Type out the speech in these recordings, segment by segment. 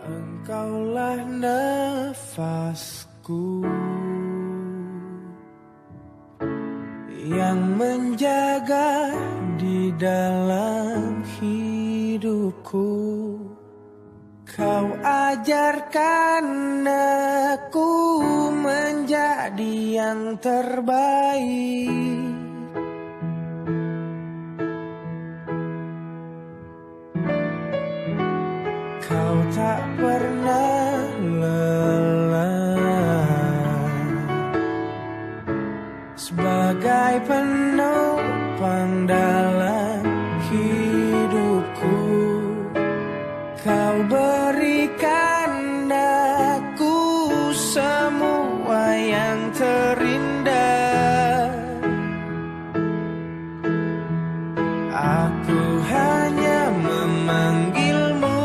Engkaulah nafasku yang menjaga di dalam hidupku. Kau ajarkan aku menjadi yang terbaik. Kau tak pernah lelah sebagai penopang dalam hidupku. Kau berikan aku semua yang terindah. Aku hanya memanggilmu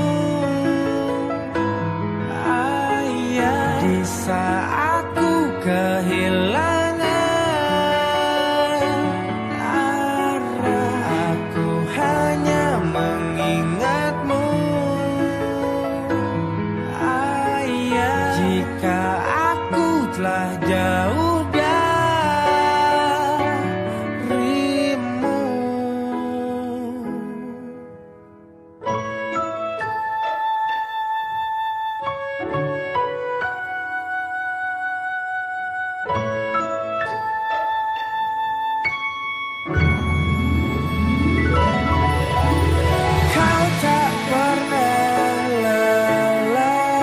Ayah di saat ku kehilangan arah. Aku hanya mengingatmu Ayah jika aku telah jauh darimu. Kau tak pernah lelah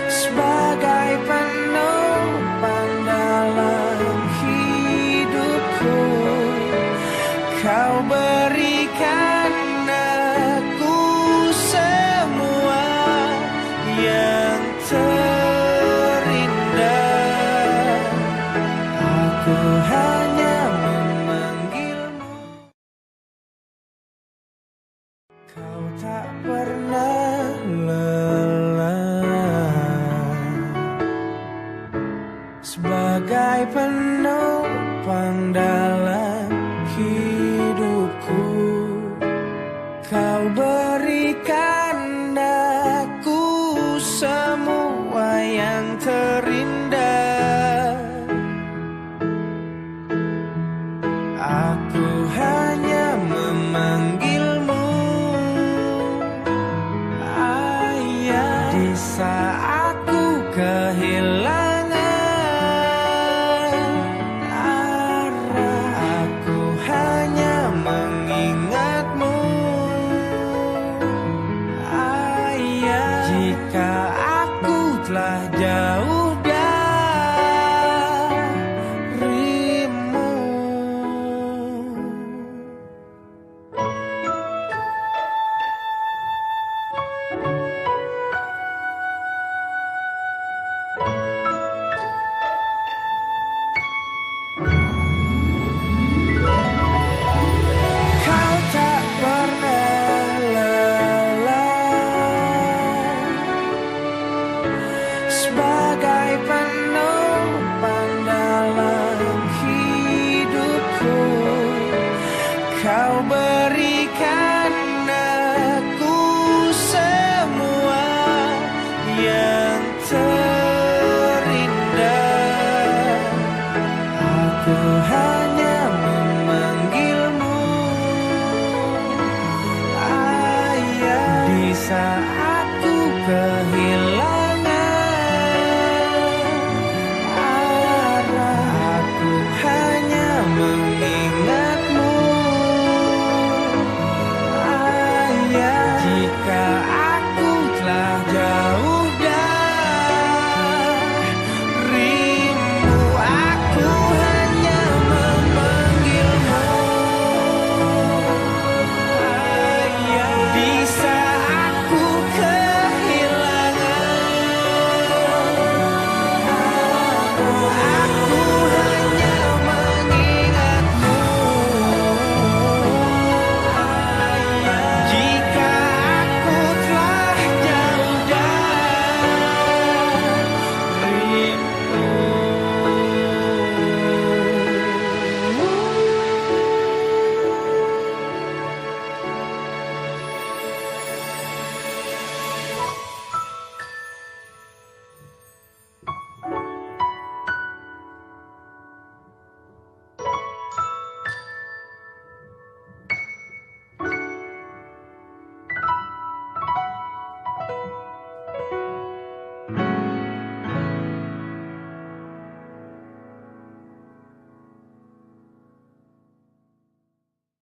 sebagai penopang dalam hidupku. Kau berikan aku semua yang terindah. Aku hanya memanggilmu. Kau tak pernah lelah sebagai penopang dalam hidupku. Kau berikan aku semua yang terindah. Aku hanya memanggilmu Ayah di saat ku kehilangan arah. Aku hanya mengingatmu Ayah jika aku telah jauh darimu. Kau tak pernah lelah sebagai penopang dalam hidupku. Kau berikan aku semua yang terindah. Aku hanya memanggilmu Ayah di saat